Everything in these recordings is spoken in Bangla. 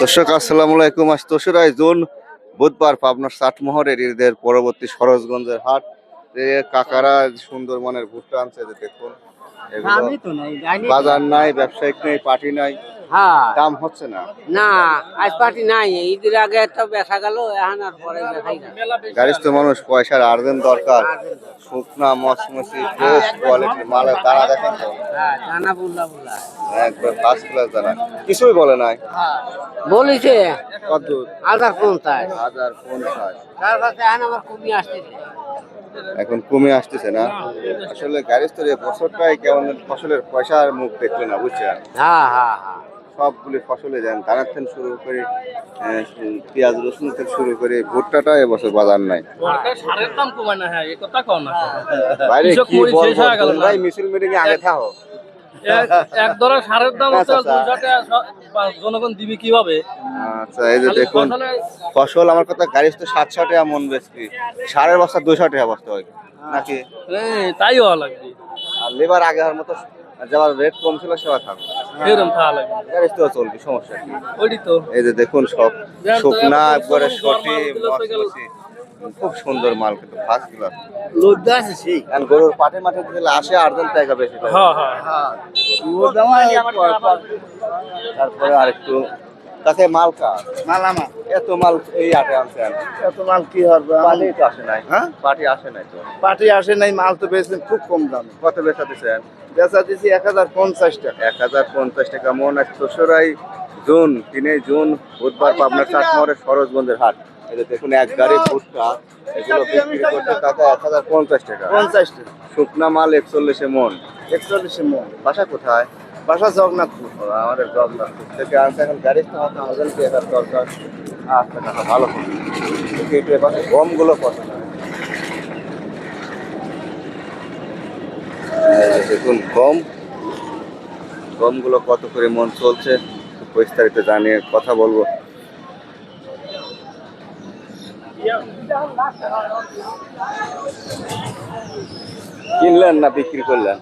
দর্শক আসসালামু আলাইকুম। আজ 3রা জুন বুধবার পাবনার চাটমোহরের ঈদের পরবর্তী সরোজগঞ্জের হাট। কাকারা সুন্দর মানের ভুট্টা আনছে, যে দেখুন এগুলো বাজার নাই, ব্যবসায়িক নেই, পার্টি নাই, দাম হচ্ছে না। না আজ পার্টি নাই, ঈদের আগে একটা বেচা গেল, এখন আর পরে বেচাই না। গাড়িস্থ মানুষ, পয়সার আর্জেন্ট দরকার। শুকনা মসমসি ফ্রেশ কোয়ালিটির মালের দানা দেখেন তো, দানা বুল্লা বুল্লা একবার ফার্স্ট ক্লাস দানা। কিছুই বলে নাই। বলিছে কত? 1050। 1050। তার কাছে এখন আমার কমই আসতেছে। এখন কমে আসতেছে না। আসলে গাড়িস্থ বছরটাই কেমন ফসলের পয়সার মুখ দেখলে না, বুঝছেন? হ্যাঁ হ্যাঁ হ্যাঁ, সবগুলি ফসলে যান, দানার থেকে শুরু করে পেঁয়াজ রসুন থেকে শুরু করে ভুট্টাটা এবছর বাজার নাই। সারের দাম কমায় না, হ্যাঁ এই কথা কও না। বাইরে কি বলবো, তোমরাই মিছিল মিটিং এ আগে থাকো। এক ধরা সারের দাম হচ্ছে 200 টাকা, জনগণ দিবে কিভাবে? আচ্ছা, এই যে দেখুন ফসল, আমার কথা গাড়িস্থ 700 টাকা মন বেচবি, সারের বস্তা 200 টাকা বস্তা হয় নাকি? তাই হওয়া লাগবে। আর লেবার আগে হওয়ার মতো যাবার রেট কম ছিল সেবা থাকবে, এরকম থাকা লাগবে, গাড়িস্থ চলবে, সমস্যা কি? ওইটি তো। এই যে দেখুন সব শুকনা একবারে সটি মসমসি, খুব সুন্দর মাল, কিন্তু ফার্স্ট ক্লাস লজ্জা আছে সেই। কারণ গরুর পাটে মাঠে দিলে আসে আর্জেন্ট টাকা বেশি লাগে। হ্যাঁ হ্যাঁ, তারপরে আরেকটু কাছে মাল মাল আমার এত মাল এই আটে আনছেন, এত মাল কি হবে? পাটি তো আসে নাই। হ্যাঁ, পাটি আসে নাই তো, পার্টি আসে নাই, মাল তো বেচলেন খুব কম দামে। কত বেচা দিচ্ছেন? বেচা দিছি 1050 টাকা। 1050 টাকা মন। আর 3 জুন 3 জুন বুধবার পাবনার চাটমোহরের সরোজগঞ্জের হাট। এই যে দেখুন এক গাড়ি ভুট্টা, এগুলো বিক্রি করতে টাকা 1050 টাকা। 50 টাকা শুকনা মাল 41 মন। 41 মন। বাসা কোথায়? বাসা জগন্নাথপুর। আমাদের জগন্নাথপুর থেকে আনছে। এখন গাড়ি তো হাজার টাকার দরকার। আচ্ছা টাকা ভালো গমগুলো কত? দেখুন গমগুলো কত করে মন চলছে, বিস্তারিত জানিয়ে কথা বলবো। কিনলেন না বিক্রি করলেন?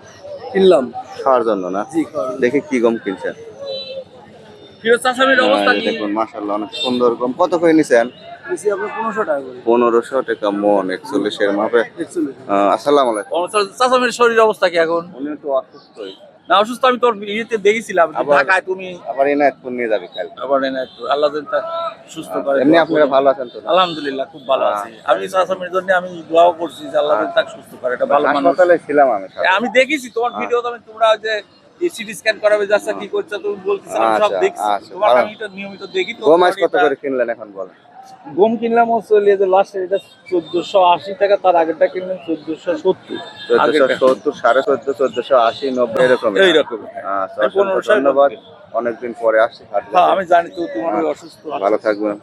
কিনলাম খাওয়ার জন্য না? দেখি কি গম কিনছেন। দেখুন মাশাআল্লাহ, অনেক সুন্দর গম। কত করে নিছেন? 1500 টাকা করে। 1500 টাকা মন, 41 এর মাপে। আসসালামু আলাইকুম। চাচামের শরীর অবস্থা কি এখন? উনি তো অসুস্থই। না অসুস্থ, আমি তোর ইয়েতে দেখেছিলাম ঢাকায়, তুমি আবার এনায়েতপুর নিয়ে যাবে কাল। আবার এনায়েতপুর, আল্লাহ যেন তাকে সুস্থ করে। এমনি আপনারা ভালো আছেন তো? আলহামদুলিল্লাহ খুব ভালো আছি। আমি চাচামের জন্য আমি দোয়াও করছি যে আল্লাহ যেন তাকে সুস্থ করে। এটা ভালো মানুষ। হাসপাতালে ছিলাম আমি। আমি দেখেছি তোমার ভিডিও, তোমরা যে সিটি স্ক্যান করাবে যাচ্ছে কি করছো তুমি বলতেছিলাম, সব দেখছি তোমার। আমি তো নিয়মিত দেখি তো। গম আজ কত করে কিনলেন এখন বলেন? গম কিনলাম হচ্ছে যে লাস্ট এটা 1480 টাকা, তার আগেরটা কিনলাম 1470। 1470, 1450, 1480, 90 এরকম এইরকম। ধন্যবাদ, অনেকদিন পরে আসছি। আমি জানি তো তোমার অসুস্থ। ভালো থাকবেন।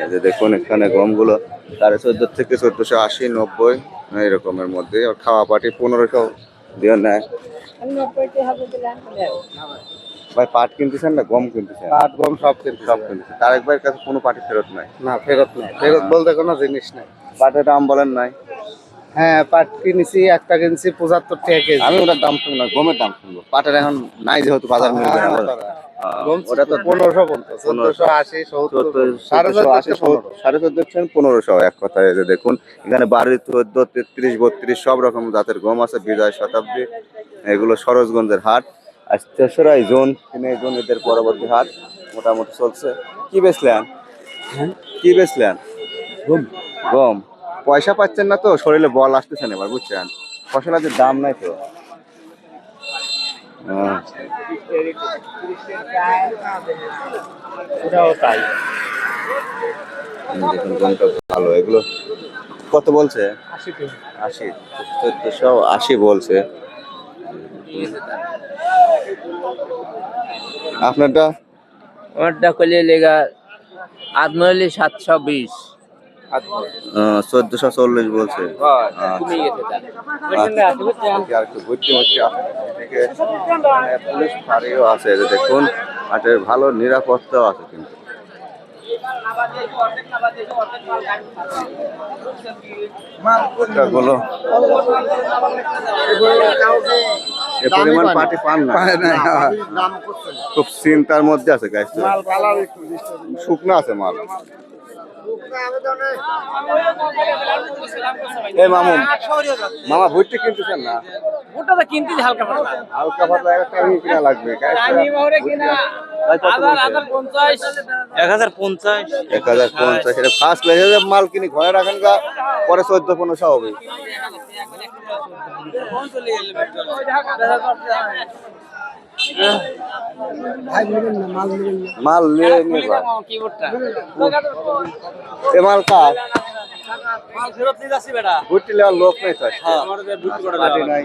এই যে দেখুন এখানে গমগুলো 1450 থেকে 1480, 90 এরকমের মধ্যে। আর খাওয়া পাটি 1500 দিয়ে নেয়। ভাই পাট কিনতেছেন না গম কিনতেছেন? পাট গম সব কিনতেছেন। তারেক ভাইয়ের কাছে কোনো পাটি ফেরত নাই? না, ফেরত নাই। ফেরত বলতে কোনো জিনিস নাই। পাটের দাম বলেন নাই? হ্যাঁ, পাট কিনেছি, একটা কিনছি 75 টাকা কেজি। আমি ওটার দাম শুনবো না, গমের দাম শুনবো। পাটের এখন নাই যেহেতু বাজার মিলবে না। ওটা তো 1550, 1480, 70, 1450, 1500 এক কথায়। যে দেখুন এখানে 12, 14, 33, 32 সব রকম জাতের গম আছে। বিজয় শতাব্দী, এগুলো সরোজগঞ্জের হাট। আজ 3রা জুন 3 জুন ঈদের পরবর্তী হাট মোটামুটি চলছে। কি বেচলেন? কি বেচলেন? গম। পয়সা পাচ্ছেন না তো, শরীরে বল আসতেছে না এবার, বুঝছেন? ফসলের দাম নাই তো। দেখুন গমটা ভালো। এগুলো কত বলছে? 80, 1480 বলছে। আপনারটা? আমারটা কইলে লেগা আদমলি 720, 1440 বলছে। কমে গেছে দাম। আর একটু ঘুরতে হচ্ছে থেকে পুলিশ ফাঁড়িও আছে। যে দেখুন হাটের ভালো নিরাপত্তাও আছে কিন্তু। গুলো এ পরিমাণ পাটি পান না, খুব চিন্তার মধ্যে আছে গাইস। শুকনো আছে মাল। এই মামা ভুট্টি কিনতেছেন না? ভুট্টা তো কিনতেছি হালকা পাতলা। হালকা পাতলা একটা কিনা লাগবে। 1050 এটা ফার্স্ট লেভেলের মাল কিনি ঘরে রাখেন গা, পরে 14-1500 হবে। মাল নিয়ে এ মাল কার? ভুট্টি লেওয়ার লোক নেই তো আজকে। পাটি নাই।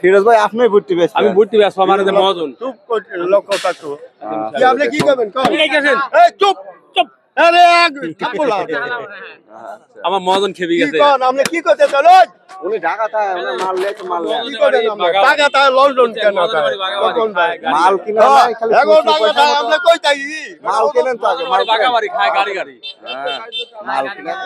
ফিরোজ ভাই আপনি ভুট্টি বেচছেন? আমি ভর্তি ব্যস্ত আমার মহাজন চুপ করতে লোক কথা তো কি আপনি কি করবেন কোন এই গেছেন এই চুপ চুপ আরে থাপ্পড় লাও আমার মহাজন খেপে কি গেছে কোন আপনি কি করতে চলো উনি ঢাকা থাকে, উনি মাল লেয় তো মাল নেয়। কি করেন আপনি টাকা তা লন্ডন কেন কোন মাল কিনা নাই, খালি এখন খুচরো টাকা পয়সা মতো। আমরা কই তাই মাল কেনেন তো আগে, মাল বাগাবাড়ি খায় গাড়ি গাড়ি হ্যাঁ, মাল কিনা